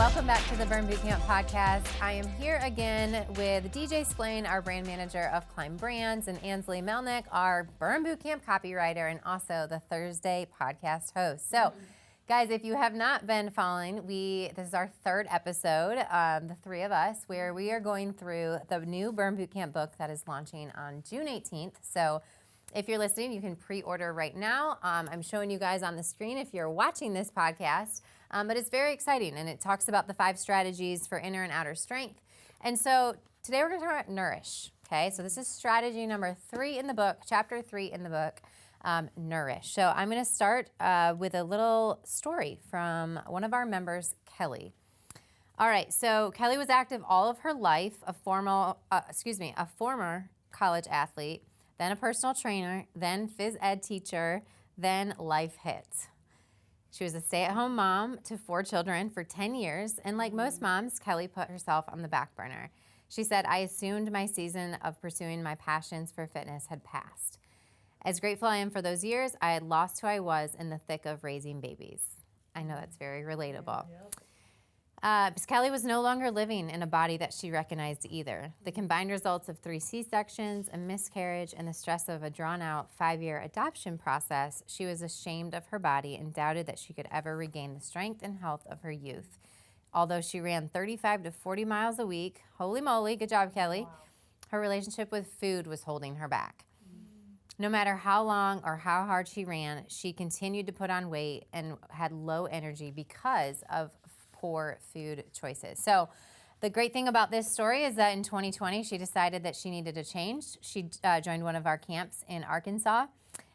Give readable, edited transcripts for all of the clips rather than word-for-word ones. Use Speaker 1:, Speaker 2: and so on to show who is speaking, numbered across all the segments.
Speaker 1: Welcome back to the Burn Boot Camp podcast. I am here again with DJ Splain, our brand manager of Climb Brands, and Ansley Melnik, our Burn Boot Camp copywriter, and also the Thursday podcast host. So, guys, if you have not been following, this is our third episode, the three of us, where we are going through the new Burn Boot Camp book that is launching on June 18th. So, if you're listening, you can pre-order right now. I'm showing you guys on the screen if you're watching this podcast, but it's very exciting, and it talks about the 5 strategies for inner and outer strength. And so today we're going to talk about Nourish, okay? So this is strategy number 3 in the book, chapter 3 in the book, Nourish. So I'm going to start with a little story from one of our members, Kelly. All right, so Kelly was active all of her life, a former college athlete, then a personal trainer, then phys ed teacher, then life hit. She was a stay-at-home mom to 4 children for 10 years, and like most moms, Kelly put herself on the back burner. She said, "I assumed my season of pursuing my passions for fitness had passed. As grateful I am for those years, I had lost who I was in the thick of raising babies." I know that's very relatable.
Speaker 2: Yep.
Speaker 1: Kelly was no longer living in a body that she recognized either. The combined results of 3 C-sections, a miscarriage, and the stress of a drawn-out 5-year adoption process, she was ashamed of her body and doubted that she could ever regain the strength and health of her youth. Although she ran 35 to 40 miles a week, holy moly, good job, Kelly,
Speaker 2: Wow.
Speaker 1: her relationship with food was holding her back. No matter how long or how hard she ran, she continued to put on weight and had low energy because of poor food choices. So the great thing about this story is that in 2020, she decided that she needed to change. She joined one of our camps in Arkansas,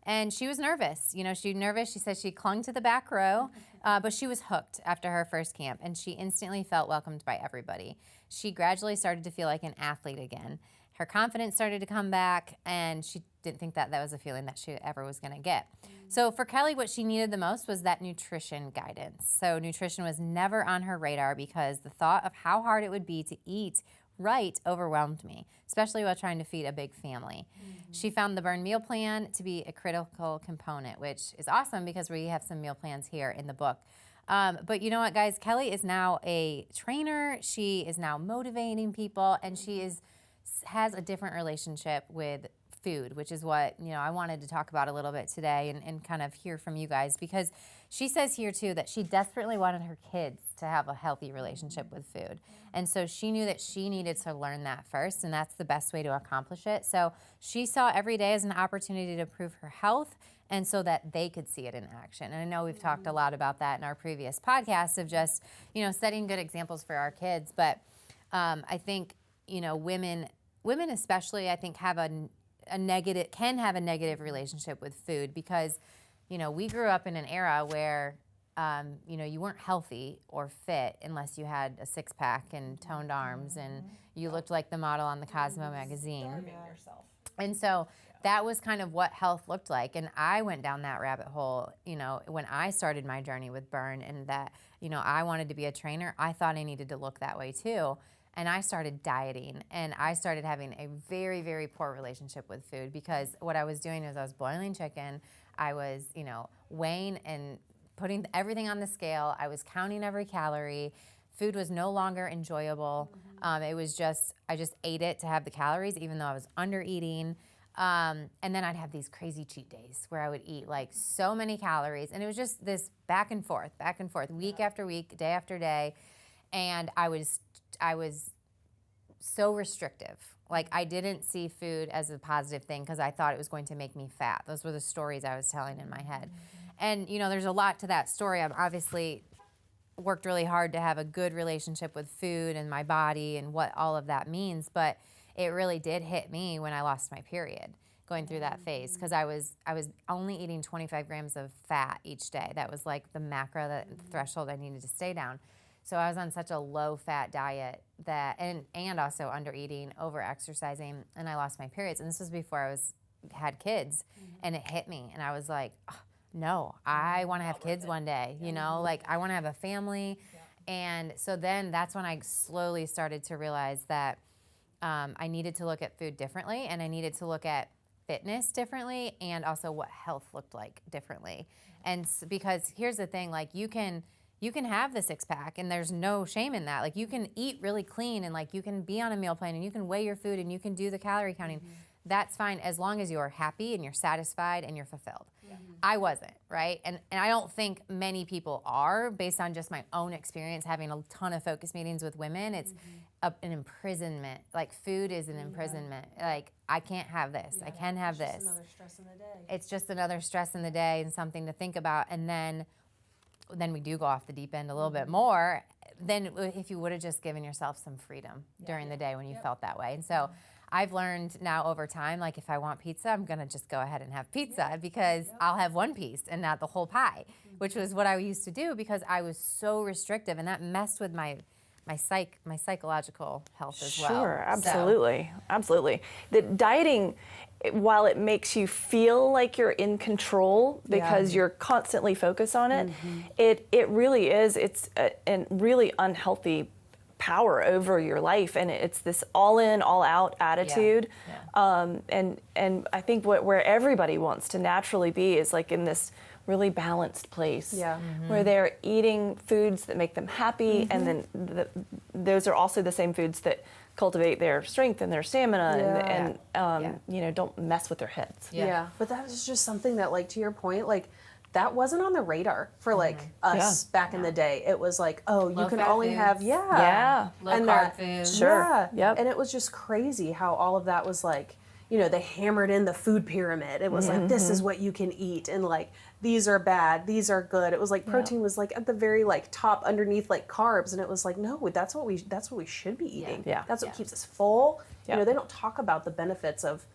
Speaker 1: and she was nervous. She was nervous. She said she clung to the back row, but she was hooked after her first camp, and she instantly felt welcomed by everybody. She gradually started to feel like an athlete again. Her confidence started to come back, and she didn't think that was a feeling that she ever was going to get. So for Kelly, what she needed the most was that nutrition guidance. So nutrition was never on her radar because the thought of how hard it would be to eat right overwhelmed me, especially while trying to feed a big family. She found the Burn meal plan to be a critical component, which is awesome because we have some meal plans here in the book. But you know what, guys? Kelly is now a trainer. She is now motivating people, and she has a different relationship with food, which is what I wanted to talk about a little bit today and kind of hear from you guys, because she says here too that she desperately wanted her kids to have a healthy relationship with food. And so she knew that she needed to learn that first, and that's the best way to accomplish it. So she saw every day as an opportunity to improve her health and so that they could see it in action. And I know we've talked a lot about that in our previous podcasts of just, setting good examples for our kids. But I think, women especially, I think, have can have a negative relationship with food because, we grew up in an era where, you weren't healthy or fit unless you had a 6-pack and toned arms and you looked like the model on the Cosmo magazine.
Speaker 2: Starving yourself.
Speaker 1: And so that was kind of what health looked like. And I went down that rabbit hole, when I started my journey with Burn, and that, I wanted to be a trainer. I thought I needed to look that way too. And I started dieting, and I started having a very, very poor relationship with food because what I was doing is I was boiling chicken. I was, weighing and putting everything on the scale. I was counting every calorie. Food was no longer enjoyable. It was just, I just ate it to have the calories, even though I was under eating. And then I'd have these crazy cheat days where I would eat like so many calories. And it was just this back and forth, week after week, day after day. And I was so restrictive. Like I didn't see food as a positive thing because I thought it was going to make me fat. Those were the stories I was telling in my head. And, there's a lot to that story. I've obviously worked really hard to have a good relationship with food and my body and what all of that means. But it really did hit me when I lost my period going through that phase because I was only eating 25 grams of fat each day. That was like the macro, that threshold I needed to stay down. So I was on such a low-fat diet that, and also under-eating, over-exercising, and I lost my periods. And this was before I had kids, and it hit me. And I was like, oh, no, I want to have kids one day, like I want to have a family. Yeah. And so then that's when I slowly started to realize that I needed to look at food differently, and I needed to look at fitness differently, and also what health looked like differently. And because here's the thing, like you can you can have the 6-pack and there's no shame in that. Like you can eat really clean and like you can be on a meal plan and you can weigh your food and you can do the calorie counting. That's fine as long as you're happy and you're satisfied and you're fulfilled. I wasn't, right? And I don't think many people are, based on just my own experience having a ton of focus meetings with women. It's an imprisonment. Like food is an imprisonment. Like I can't have this. I can have this.
Speaker 2: It's just another stress in the day.
Speaker 1: It's just another stress in the day and something to think about. And then we do go off the deep end a little bit more than if you would have just given yourself some freedom during the day when you felt that way. And so I've learned now over time, like if I want pizza, I'm going to just go ahead and have pizza because I'll have one piece and not the whole pie, which was what I used to do because I was so restrictive and that messed with my psychological health as well.
Speaker 3: Sure, absolutely. Absolutely. The dieting, while it makes you feel like you're in control because you're constantly focused on it, it really is, it's a really unhealthy power over your life, and it's this all in, all out attitude. And I think where everybody wants to naturally be is like in this really balanced place where they're eating foods that make them happy, and then those are also the same foods that cultivate their strength and their stamina and you know, don't mess with their heads.
Speaker 2: But that was just something that, like, to your point, like that wasn't on the radar for like us back in the day. It was like, oh, you can only have
Speaker 1: low carb foods.
Speaker 2: And it was just crazy how all of that was like, you know, they hammered in the food pyramid. It was like, this is what you can eat, and like these are bad, these are good. It was like protein was like at the very like top underneath like carbs, and it was like, no, that's what we should be eating. That's what keeps us full. You know, they don't talk about the benefits of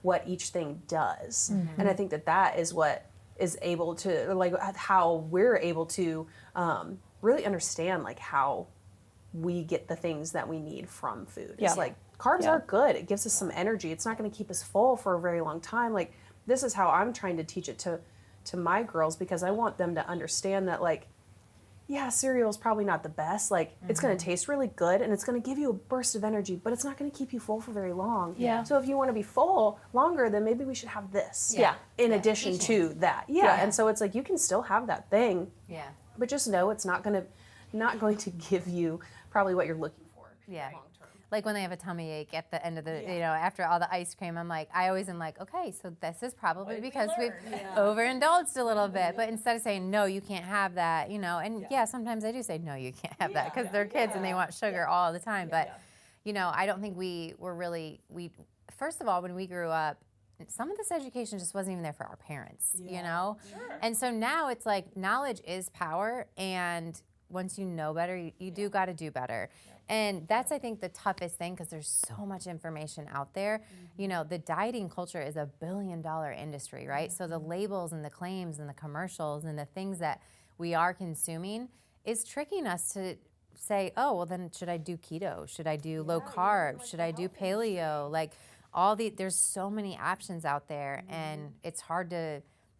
Speaker 2: what each thing does, and I think that is what is able to, like, how we're able to really understand like how we get the things that we need from food. It's like carbs are good. It gives us some energy. It's not going to keep us full for a very long time. Like, this is how I'm trying to teach it to my girls, because I want them to understand that, like, cereal is probably not the best. Like, it's going to taste really good and it's going to give you a burst of energy, but it's not going to keep you full for very long. So if you want to be full longer, then maybe we should have this in addition to that. And so it's like, you can still have that thing, but just know it's not going to give you probably what you're looking for long term.
Speaker 1: Like when they have a tummy ache at the end of the, you know, after all the ice cream, I always am like, okay, so this is probably because we've overindulged a little bit. But instead of saying, no, you can't have that, you know, and sometimes I do say, no, you can't have that because they're kids and they want sugar all the time. But, you know, I don't think we were really, first of all, when we grew up, some of this education just wasn't even there for our parents, you know? And so now it's like knowledge is power, and once you know better, you do got to do better. And that's, I think, the toughest thing, because there's so much information out there. You know, the dieting culture is $1 billion industry, right? So the labels and the claims and the commercials and the things that we are consuming is tricking us to say, oh, well, then should I do keto? Should I do low carb? Should I do paleo? Like there's so many options out there, and it's hard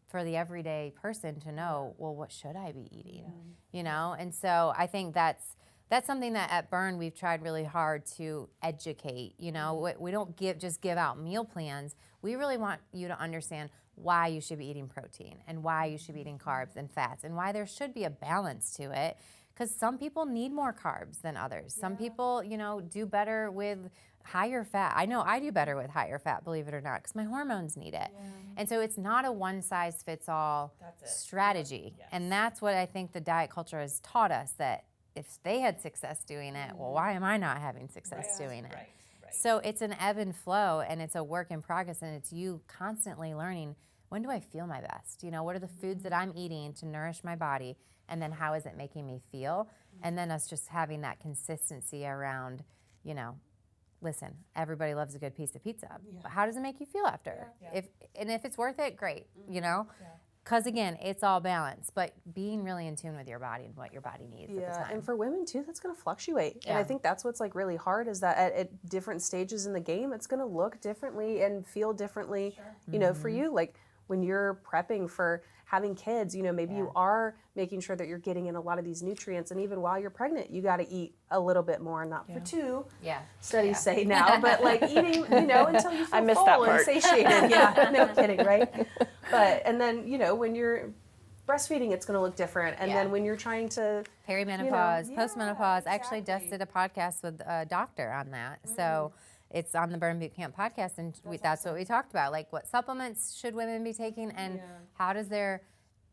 Speaker 1: for the everyday person to know, well, what should I be eating? You know? And so I think that's something that at Burn we've tried really hard to educate. You know, we don't just give out meal plans. We really want you to understand why you should be eating protein and why you should be eating carbs and fats and why there should be a balance to it. Because some people need more carbs than others. Some people, you know, do better with higher fat. I know I do better with higher fat, believe it or not, because my hormones need it. And so it's not a one-size-fits-all strategy. And that's what I think the diet culture has taught us, that if they had success doing it, well, why am I not having success doing it? So it's an ebb and flow, and it's a work in progress, and it's you constantly learning, when do I feel my best? You know, what are the foods that I'm eating to nourish my body, and then how is it making me feel? And then us just having that consistency around, you know, listen, everybody loves a good piece of pizza, but how does it make you feel after? If it's worth it, great, you know? Because again, it's all balance, but being really in tune with your body and what your body needs at the time.
Speaker 2: And for women too, that's going to fluctuate. And I think that's what's like really hard, is that at different stages in the game, it's going to look differently and feel differently. You know, for you, like when you're prepping for having kids, you know, maybe you are making sure that you're getting in a lot of these nutrients, and even while you're pregnant, you got to eat a little bit more, not for two. Studies say now, but like eating, you know, until you feel full and satiated. No kidding, right? But and then, you know, when you're breastfeeding, it's going to look different. And then when you're trying to
Speaker 1: perimenopause, postmenopause, I actually just did a podcast with a doctor on that. So it's on the Burn Boot Camp podcast, and that's what we talked about, like what supplements should women be taking, and how does their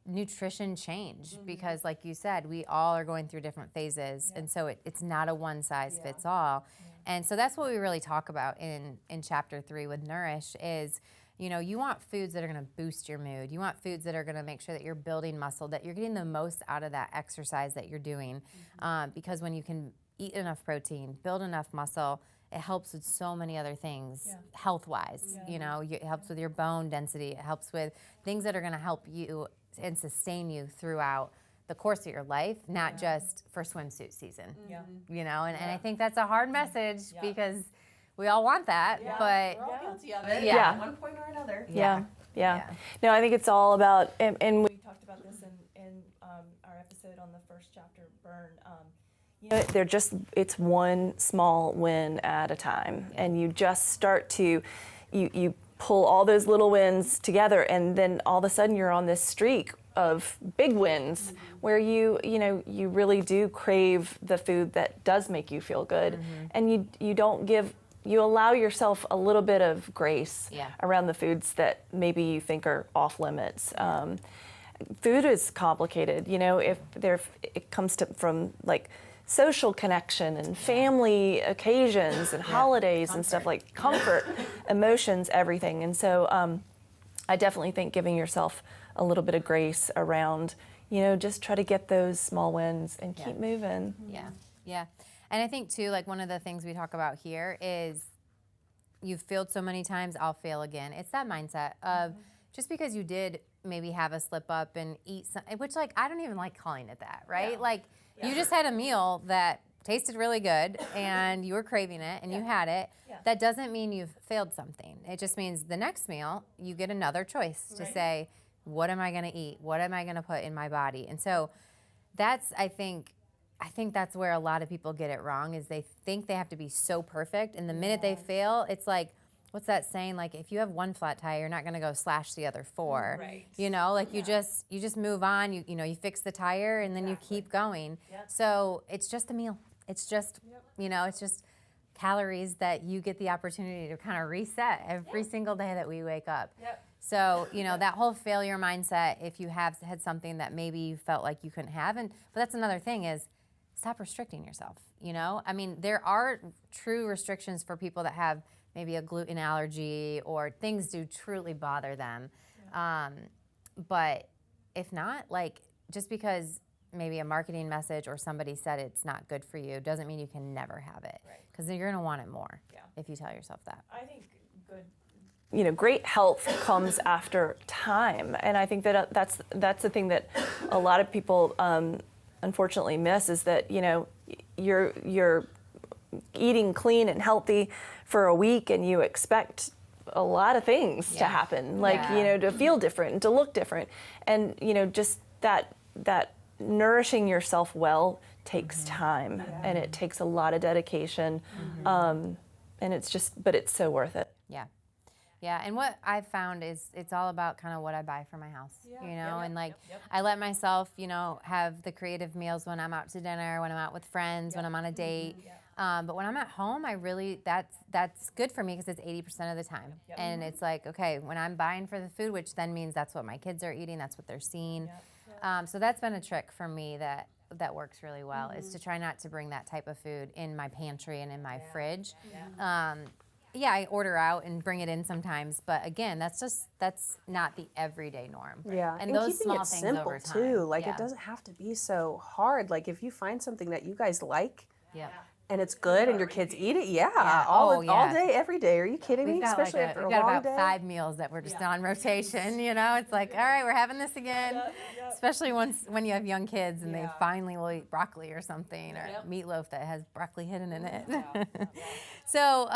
Speaker 1: nutrition change? Because like you said, we all are going through different phases, and so it's not a one size fits all. And so that's what we really talk about in chapter 3 with Nourish is, you know, you want foods that are going to boost your mood. You want foods that are going to make sure that you're building muscle, that you're getting the most out of that exercise that you're doing. Because when you can eat enough protein, build enough muscle, it helps with so many other things health-wise. You know, it helps with your bone density. It helps with things that are going to help you and sustain you throughout the course of your life, not just for swimsuit season. You know, and I think that's a hard message because we all want that, but
Speaker 4: we're all guilty of it
Speaker 3: at
Speaker 4: one point or another.
Speaker 3: Yeah. No, I think it's all about, and we talked about this in our episode on the first chapter, Burn. You know, it's one small win at a time, and you just start to, you pull all those little wins together, and then all of a sudden you're on this streak of big wins where you really do crave the food that does make you feel good, and you allow yourself a little bit of grace around the foods that maybe you think are off limits. Food is complicated, you know, if it comes from like social connection and family occasions and holidays and stuff, like comfort, emotions, everything. And so I definitely think giving yourself a little bit of grace around, you know, just try to get those small wins and keep moving.
Speaker 1: Yeah. And I think too, like one of the things we talk about here is you've failed so many times, I'll fail again. It's that mindset of just because you did maybe have a slip up and eat something, which like, I don't even like calling it that, right? Like you just had a meal that tasted really good and you were craving it and you had it. That doesn't mean you've failed something. It just means the next meal, you get another choice to say, what am I gonna eat? What am I gonna put in my body? And so that's, I think that's where a lot of people get it wrong, is they think they have to be so perfect, and the minute they fail, it's like, what's that saying? Like, if you have one flat tire, you're not gonna go slash the other 4. You know, like you just move on. You know, you fix the tire, and then you keep going. So it's just a meal. It's just, you know, it's just calories that you get the opportunity to kind of reset every single day that we wake up. So, you know, that whole failure mindset, if you have had something that maybe you felt like you couldn't have, but that's another thing is, stop restricting yourself, you know? I mean, there are true restrictions for people that have maybe a gluten allergy or things do truly bother them. But if not, like, just because maybe a marketing message or somebody said it's not good for you doesn't mean you can never have it. Because you're gonna want it more if you tell yourself that.
Speaker 3: I think great health comes after time. And I think that that's the thing that a lot of people unfortunately miss, is that, you know, you're eating clean and healthy for a week and you expect a lot of things to happen, like, you know, to feel different and to look different. And, you know, just that nourishing yourself well takes time and it takes a lot of dedication. And but it's so worth it.
Speaker 1: Yeah, and what I've found is it's all about kind of what I buy for my house, you know, and like I let myself, you know, have the creative meals when I'm out to dinner, when I'm out with friends, when I'm on a date. But when I'm at home, I really, that's good for me because it's 80% of the time. And it's like, okay, when I'm buying for the food, which then means that's what my kids are eating, that's what they're seeing. So that's been a trick for me that works really well, is to try not to bring that type of food in my pantry and in my fridge. I order out and bring it in sometimes, but again, that's not the everyday norm.
Speaker 2: And
Speaker 1: those
Speaker 2: keeping
Speaker 1: small
Speaker 2: it
Speaker 1: things
Speaker 2: simple
Speaker 1: over time.
Speaker 2: too. Like it doesn't have to be so hard. Like if you find something that you guys like, and it's good and your kids eat it, all day, every day. Are you kidding me? Especially after a long day.
Speaker 1: We've got about 5 meals that we're just on rotation, you know? It's like, all right, we're having this again. Especially when you have young kids and they finally will eat broccoli or something, or meatloaf that has broccoli hidden in it. So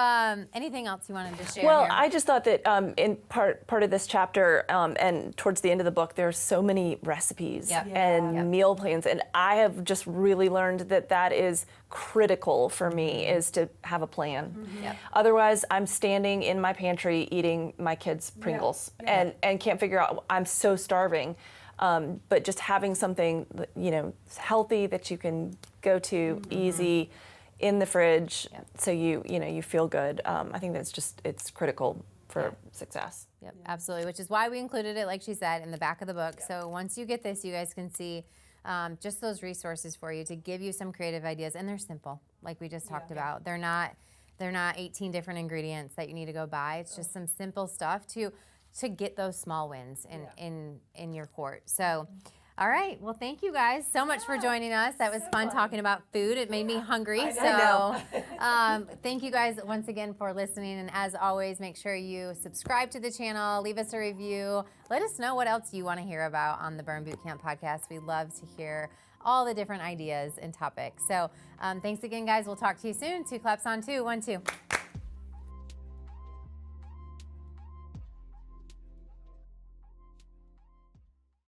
Speaker 1: anything else you wanted to share
Speaker 3: Well,
Speaker 1: here?
Speaker 3: I just thought that in part of this chapter and towards the end of the book, there's so many recipes and meal plans. And I have just really learned that is critical for me, is to have a plan. Otherwise, I'm standing in my pantry eating my kids' Pringles and can't figure out, I'm so starving. But just having something, healthy that you can go to easy in the fridge, so you feel good. I think it's critical for success.
Speaker 1: Yep, absolutely, which is why we included it, like she said, in the back of the book. So once you get this, you guys can see just those resources for you to give you some creative ideas, and they're simple, like we just talked about. They're not 18 different ingredients that you need to go buy. It's just some simple stuff to get those small wins in your court. So, all right. Well, thank you guys so much for joining us. That was fun talking about food. It made me hungry. So thank you guys once again for listening. And as always, make sure you subscribe to the channel, leave us a review. Let us know what else you want to hear about on the Burn Boot Camp podcast. We love to hear all the different ideas and topics. So thanks again, guys. We'll talk to you soon. 2 claps on 2. 1, 2.